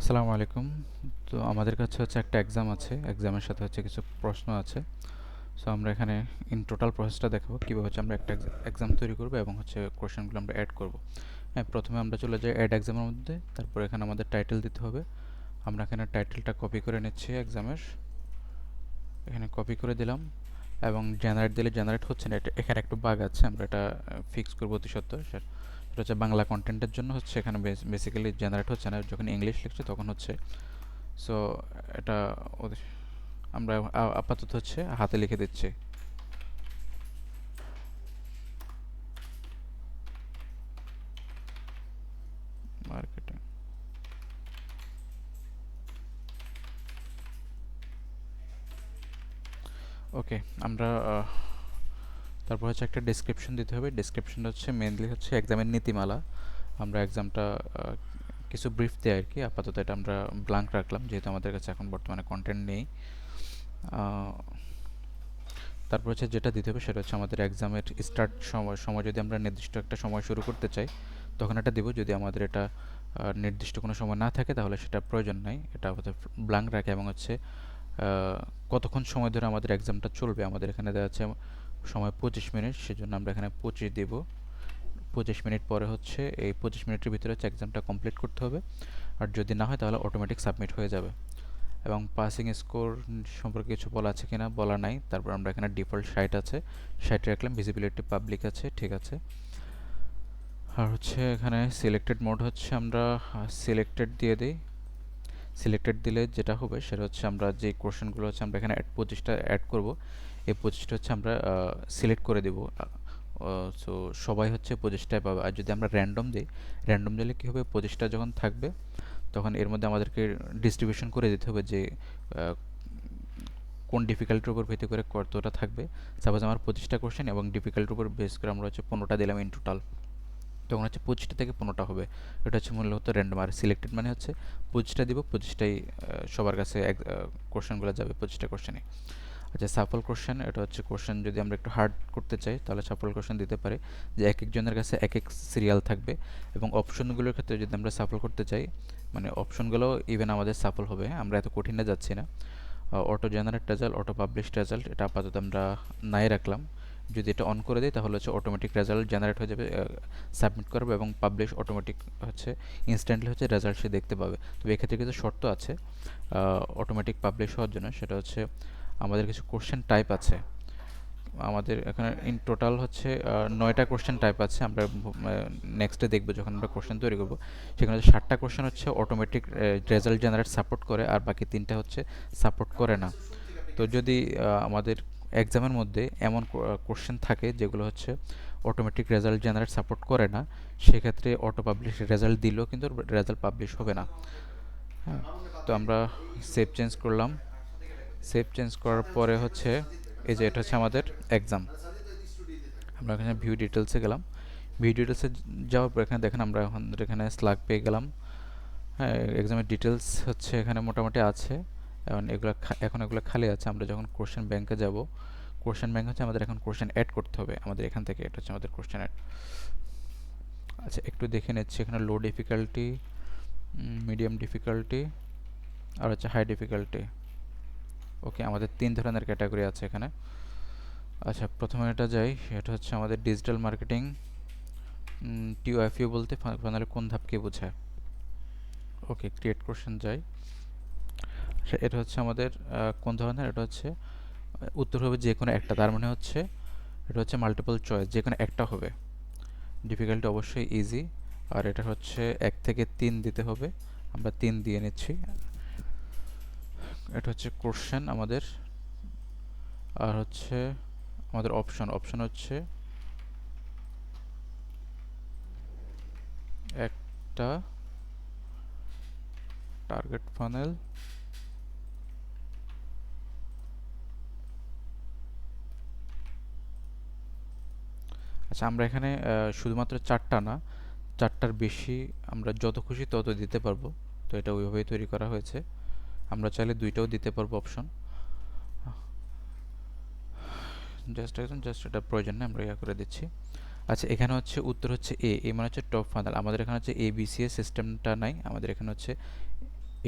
আসসালামু আলাইকুম। তো আমাদের কাছে হচ্ছে একটা এক্সাম আছে, এক্সামের সাথে হচ্ছে কিছু প্রশ্ন আছে। সো আমরা এখানে ইন টোটাল প্রসেসটা দেখাবো কীভাবে হচ্ছে আমরা একটা এক্সাম তৈরি করবো এবং হচ্ছে কোশ্চেনগুলো আমরা অ্যাড করব। হ্যাঁ, প্রথমে আমরা চলে যাই অ্যাড এক্সামের মধ্যে, তারপর এখানে আমাদের টাইটেল দিতে হবে। আমরা এখানে টাইটেলটা কপি করে নিচ্ছি এক্সামের, এখানে কপি করে দিলাম এবং জেনারেট দিলে জেনারেট হচ্ছে না। এখানে একটু বাগ আছে, আমরা এটা ফিক্স করবো অতি সত্ত্বর। সেটা হচ্ছে বাংলা কন্টেন্টের জন্য হচ্ছে এখানে বেসিক্যালি জেনারেট হচ্ছে না, যখন ইংলিশ লিখছে তখন হচ্ছে। সো এটা আমরা আপাতত হচ্ছে হাতে লিখে দিচ্ছি। মার্কেটিং, ওকে। আমরা তারপর হচ্ছে একটা ডেসক্রিপশন দিতে হবে। ডেসক্রিপশনটা হচ্ছে মেনলি হচ্ছে এক্সামের নীতিমালা। আমরা এক্সামটা কিছু ব্রিফ দেয় আর কি। আপাতত এটা আমরা ব্ল্যাঙ্ক রাখলাম, যেহেতু আমাদের কাছে এখন বর্তমানে কন্টেন্ট নেই। তারপর হচ্ছে যেটা দিতে হবে সেটা হচ্ছে আমাদের এক্সামের স্টার্ট সময়। সময় যদি আমরা নির্দিষ্ট একটা সময় শুরু করতে চাই তখন এটা দিব। যদি আমাদের এটা নির্দিষ্ট কোনো সময় না থাকে তাহলে সেটা প্রয়োজন নাই, এটা আমাদের ব্ল্যাঙ্ক রাখে। এবং হচ্ছে কতক্ষণ সময় ধরে আমাদের এক্সামটা চলবে, আমাদের এখানে দেওয়া আছে সময় 25 মিনিট, সেজন্য আমরা এখানে 25 দেব। 25 মিনিট পরে হচ্ছে এই 25 মিনিটের ভিতরে হচ্ছে এক্সামটা কমপ্লিট করতে হবে। আর যদি না হয় তাহলে অটোমেটিক সাবমিট হয়ে যাবে। এবং পাসিং স্কোর সম্পর্কে কিছু বলা আছে কিনা, বলা নাই। তারপর আমরা এখানে ডিফল্ট 60 আছে, 60 রাখলাম। ভিজিবিলিটি পাবলিক আছে, ঠিক আছে। আর হচ্ছে এখানে সিলেক্টেড মোড হচ্ছে আমরা সিলেক্টেড দিয়ে দিই। সিলেক্টেড দিলে যেটা হবে সেটা হচ্ছে আমরা যে কোশ্চেনগুলো হচ্ছে আমরা এখানে 25টা অ্যাড করব, এই 25টা হচ্ছে আমরা সিলেক্ট করে দেব। সো সবাই হচ্ছে 25টায় পাবে। আর যদি আমরা র্যান্ডম দিই, র্যান্ডম দিলে কী হবে, 25টা যখন থাকবে তখন এর মধ্যে আমাদেরকে ডিস্ট্রিবিউশন করে দিতে হবে যে কোন ডিফিকাল্টির উপর ভিত্তি করে কতটা থাকবে। সাপোজ আমার 25টা কোশ্চেন এবং ডিফিকাল্টির উপর বেস করে আমরা হচ্ছে 15টা দিলাম ইন টোটাল, তখন হচ্ছে 25টা থেকে 15টা হবে। এটা হচ্ছে মূলত র্যান্ডম। আর সিলেক্টেড মানে হচ্ছে 25টা দিব, 25টাই সবার কাছে কোশ্চেনগুলো যাবে, 25টা কোশ্চেনে। আচ্ছা, সাফল কোশ্চেন, এটা হচ্ছে কোশ্চেন যদি আমরা একটু হার্ড করতে চাই তাহলে সাফল কোশ্চেন দিতে পারি, যে এক একজনের কাছে এক এক সিরিয়াল থাকবে। এবং অপশনগুলোর ক্ষেত্রে যদি আমরা সাফল করতে চাই, মানে অপশনগুলো ইভেন আমাদের সাফল হবে, আমরা এত কঠিনে যাচ্ছি না। Auto generate result, auto publish result, এটা আপাতত আমরা নাই রাখলাম। যদি এটা অন করে দিই তাহলে হচ্ছে অটোমেটিক রেজাল্ট জেনারেট হয়ে যাবে, সাবমিট করবে এবং পাবলিশ অটোমেটিক হচ্ছে ইনস্ট্যান্টলি হচ্ছে রেজাল্ট সে দেখতে পাবে। তবে এক্ষেত্রে কিছু শর্ত আছে অটোমেটিক পাবলিশ হওয়ার জন্য। সেটা হচ্ছে আমাদের কিছু কোশ্চেন টাইপ আছে। আমাদের এখানে ইন টোটাল হচ্ছে 9টা কোশ্চেন টাইপ আছে। আমরা নেক্সটে দেখবো যখন আমরা কোশ্চেন তৈরি করবো, সেখানে 7টা কোশ্চেন হচ্ছে অটোমেটিক রেজাল্ট জেনারেট সাপোর্ট করে, আর বাকি 3টা হচ্ছে সাপোর্ট করে না। তো যদি আমাদের এক্সামের মধ্যে এমন কোশ্চেন থাকে যেগুলো হচ্ছে অটোমেটিক রেজাল্ট জেনারেট সাপোর্ট করে না, সেক্ষেত্রে অটো পাবলিশ রেজাল্ট দিলেও কিন্তু রেজাল্ট পাবলিশ হবে না। হ্যাঁ, তো আমরা সেভ চেঞ্জ করলাম। সেভ চেঞ্জ করার পরে হচ্ছে এই যে এটা হচ্ছে আমাদের এক্সাম। আমরা এখানে ভিউ ডিটেলসে গেলাম। ভিউ ডিটেলসে যাওয়ার পর এখানে দেখেন আমরা এখানে স্লাগ পেয়ে গেলাম। হ্যাঁ, এক্সামের ডিটেলস হচ্ছে এখানে মোটামুটি আছে। এখন এগুলো খালি আছে। আমরা যখন কোশ্চেন ব্যাংকে যাব, কোশ্চেন ব্যাংক হচ্ছে আমাদের এখন কোশ্চেন অ্যাড করতে হবে আমাদের এখান থেকে। এটা হচ্ছে আমাদের কোশ্চেন অ্যাড। আচ্ছা, একটু দেখে নিচ্ছি এখানে লো ডিফিকাল্টি, মিডিয়াম ডিফিকাল্টি আর হচ্ছে হাই ডিফিকাল্টি। ওকে, আমাদের 3 ধরনের ক্যাটাগরি আছে এখানে। আচ্ছা, প্রথমে এটা যাই, এটা হচ্ছে আমাদের ডিজিটাল মার্কেটিং। টিওএফইউ বলতে ফাইনালি কোন ধাপকে বোঝায়। ওকে, ক্রিয়েট কোশ্চেন যাই। আচ্ছা, এটা হচ্ছে আমাদের কোন ধরনের, এটা হচ্ছে উত্তর হবে যে কোনো একটা, তার মানে হচ্ছে এটা হচ্ছে মাল্টিপল চয়েস, যে কোনো একটা হবে। ডিফিকাল্টি অবশ্যই ইজি। আর এটা হচ্ছে 1 থেকে 3 দিতে হবে, আমরা 3 দিয়ে নিচ্ছি। এটা হচ্ছে কোশ্চেন আমাদের। আর হচ্ছে আমাদের অপশন, অপশন হচ্ছে একটা টার্গেট ফানেল, আচ্ছা আমরা এখানে শুধুমাত্র 4টা না, 4টার বেশি আমরা যত খুশি তত দিতে পারবো। তো এটা ওইভাবেই তৈরি করা হয়েছে। আমরা চাইলে 2টাও দিতে পারবো অপশন। জাস্ট এটা প্রয়োজন নেই, আমরা ইয়া করে দিচ্ছি। আচ্ছা, এখানে হচ্ছে উত্তর হচ্ছে এ, এ মানে হচ্ছে টপ ফানেল। আমাদের এখানে হচ্ছে এ বি সি এ সিস্টেমটা নাই, আমাদের এখানে হচ্ছে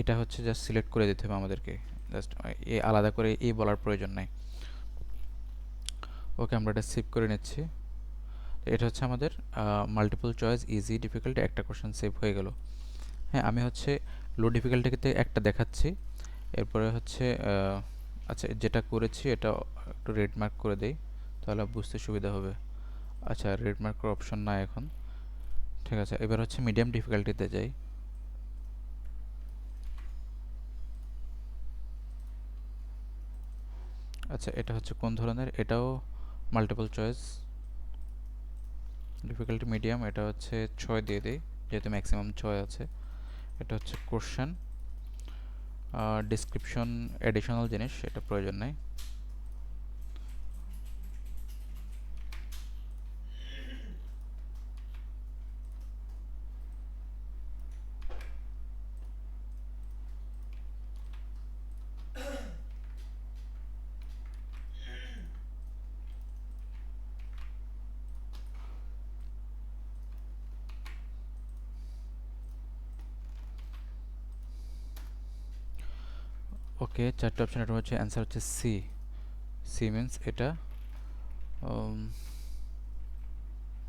এটা হচ্ছে জাস্ট সিলেক্ট করে দিতে হবে আমাদেরকে, জাস্ট এ আলাদা করে এই বলার প্রয়োজন নাই। ওকে, আমরা এটা সেভ করে নিচ্ছি। এটা হচ্ছে আমাদের মাল্টিপল চয়েস ইজি ডিফিকাল্টি একটা কোশ্চেন সেভ হয়ে গেল। হ্যাঁ, আমি হচ্ছে লো ডিফিকাল্টিতে একটা দেখাচ্ছি, এরপরে হচ্ছে আচ্ছা যেটা করেছি এটা একটু রেড মার্ক করে দেই, তাহলে বুঝতে সুবিধা হবে। আচ্ছা, রেড মার্ক করার অপশন নাই এখন, ঠিক আছে। এবার হচ্ছে মিডিয়াম ডিফিকাল্টিতে যাই। আচ্ছা, এটা হচ্ছে কোন ধরনের, এটাও মাল্টিপল চয়েস ডিফিকাল্টি মিডিয়াম, এটা হচ্ছে 6 দিয়ে দিই যেহেতু ম্যাক্সিমাম 6 আছে। এটা হচ্ছে কোশ্চেন, ডিসক্রিপশন এডিশনাল জিনিস এটা প্রয়োজন নাই। ওকে, চারটে অপশন, এটা হচ্ছে অ্যান্সার হচ্ছে সি। সি মিন্স এটা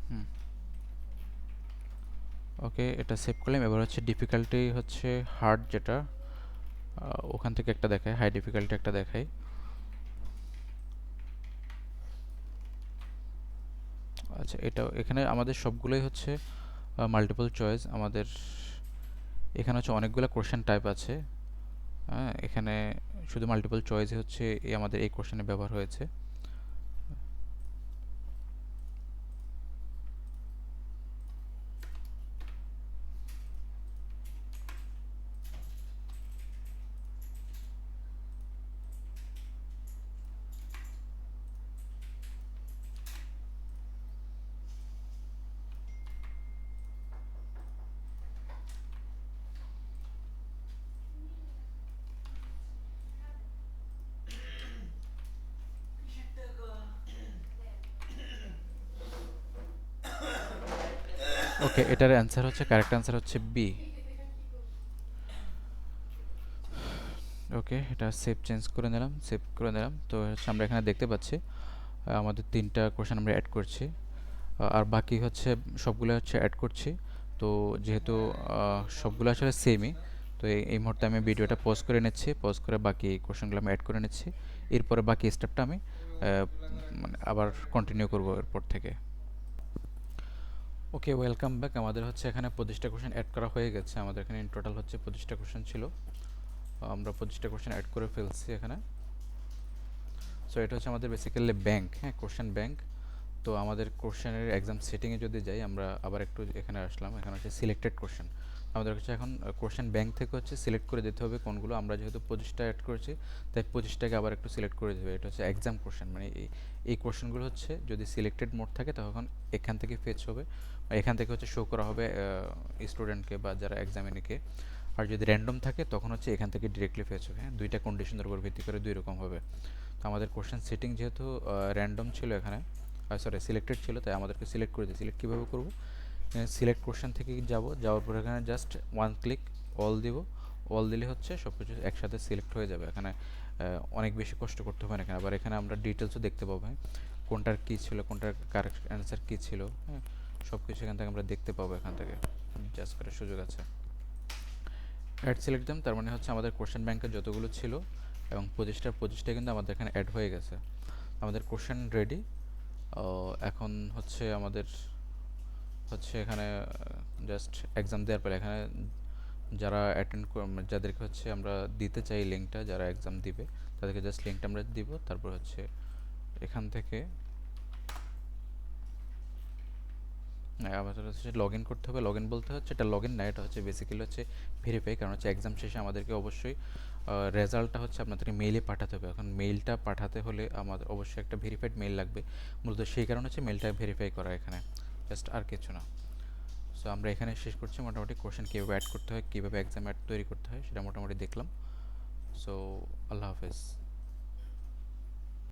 হুম, ওকে, এটা সেভ করলাম। এবার হচ্ছে ডিফিকাল্টি হচ্ছে হার্ড, যেটা ওখান থেকে একটা দেখায়, হাই ডিফিকাল্টি একটা দেখায়। আচ্ছা, এটা এখানে আমাদের সবগুলোই হচ্ছে মাল্টিপল চয়েস। আমাদের এখানে হচ্ছে অনেকগুলো কোশ্চেন টাইপ আছে। হ্যাঁ, এখানে শুধু মাল্টিপল চয়েসই হচ্ছে আমাদের এই কোশ্চেনে ব্যবহার হয়েছে। ওকে, এটার অ্যান্সার হচ্ছে, কারেক্ট অ্যান্সার হচ্ছে বি। ওকে, এটা সেভ চেঞ্জ করে নিলাম, সেভ করে নিলাম। তো হচ্ছে আমরা এখানে দেখতে পাচ্ছি আমাদের 3টা কোশ্চেন আমরা অ্যাড করছি, আর বাকি হচ্ছে সবগুলো হচ্ছে অ্যাড করছি। তো যেহেতু সবগুলো আসলে সেমই, তো এই মুহূর্তে আমি ভিডিওটা পজ করে নিচ্ছি, পজ করে বাকি কোশ্চেনগুলো আমি অ্যাড করে নিচ্ছি। এরপরে বাকি স্টেপটা আমি মানে আবার কন্টিনিউ করব এরপর থেকে। ওকে, ওয়েলকাম ব্যাক। আমাদের হচ্ছে এখানে 25টা কোশ্চেন অ্যাড করা হয়ে গেছে। আমাদের এখানে ইন টোটাল হচ্ছে 25টা কোশ্চেন ছিল, আমরা 25টা কোশ্চেন অ্যাড করে ফেলছি এখানে। সো এটা হচ্ছে আমাদের বেসিক্যালি ব্যাংক, হ্যাঁ, কোশ্চেন ব্যাংক। তো আমাদের কোশ্চেনের এক্সাম সেটিংয়ে যদি যাই, আমরা আবার একটু এখানে আসলাম, এখানে হচ্ছে সিলেক্টেড কোশ্চেন। আমাদের হচ্ছে এখন কোশ্চেন ব্যাংক থেকে হচ্ছে সিলেক্ট করে দিতে হবে কোনগুলো। আমরা যেহেতু 25টা অ্যাড করেছি, তাই 25টাকে আবার একটু সিলেক্ট করে দিতে হবে। এটা হচ্ছে এক্সাম কোশ্চেন, মানে এই কোশ্চেনগুলো হচ্ছে যদি সিলেক্টেড মোড থাকে তখন এখান থেকে ফেচ হবে, এখান থেকে হচ্ছে শো করা হবে স্টুডেন্টকে বা যারা এক্সামিনিকে। আর যদি র্যান্ডম থাকে তখন হচ্ছে এখান থেকে ডিরেক্টলি ফেচ হবে। হ্যাঁ, দুইটা কন্ডিশনের উপর ভিত্তি করে দুই রকম হবে। তো আমাদের কোশ্চেন সেটিং যেহেতু র্যান্ডম ছিল এখানে, সরি সিলেক্টেড ছিল, তাই আমাদেরকে সিলেক্ট করে দিই। সিলেক্ট কীভাবে করবো, সিলেক্ট কোশ্চেন থেকে যাওয়ার পর এখানে জাস্ট ওয়ান ক্লিক অল দিব। অল দিলে হচ্ছে সব কিছু একসাথে সিলেক্ট হয়ে যাবে। এখানে অনেক বেশি কষ্ট করতে হবে না এখানে। আবার এখানে আমরা ডিটেলসও দেখতে পাবো, হ্যাঁ, কোনটার কী ছিল, কোনটার কারেক্ট অ্যান্সার কী ছিল, হ্যাঁ, সব কিছু এখান থেকে আমরা দেখতে পাবো। এখান থেকে জাস্ট করার সুযোগ আছে। অ্যাড সিলেক্ট দিলাম, তার মানে হচ্ছে আমাদের কোশ্চেন ব্যাংকের যতগুলো ছিল এবং 25টা কিন্তু আমাদের এখানে অ্যাড হয়ে গেছে। আমাদের কোশ্চেন রেডি। এখন হচ্ছে আমাদের হচ্ছে এখানে জাস্ট এক্সাম দেওয়ার পরে এখানে যারা যাদেরকে হচ্ছে আমরা দিতে চাই লিঙ্কটা, যারা এক্সাম দিবে তাদেরকে জাস্ট লিঙ্কটা আমরা দিব। তারপর হচ্ছে এখান থেকে আমাদের হচ্ছে লগ ইন করতে হবে। লগ ইন বলতে হচ্ছে এটা লগ ইন না, এটা হচ্ছে বেসিক্যালি হচ্ছে ভেরিফাই। কারণ হচ্ছে এক্সাম শেষে আমাদেরকে অবশ্যই রেজাল্টটা হচ্ছে আপনাদেরকে মেইলে পাঠাতে হবে। এখন মেইলটা পাঠাতে হলে আমাদের অবশ্যই একটা ভেরিফাইড মেইল লাগবে। মূলত সেই কারণে হচ্ছে মেইলটা ভেরিফাই করা এখানে, জাস্ট আর কিছু না। সো আমরা এখানে শেষ করছি। মোটামুটি কোশ্চেন কীভাবে অ্যাড করতে হয়, কীভাবে এক্সাম অ্যাড তৈরি করতে হয় সেটা মোটামুটি দেখলাম। সো আল্লাহ হাফেজ।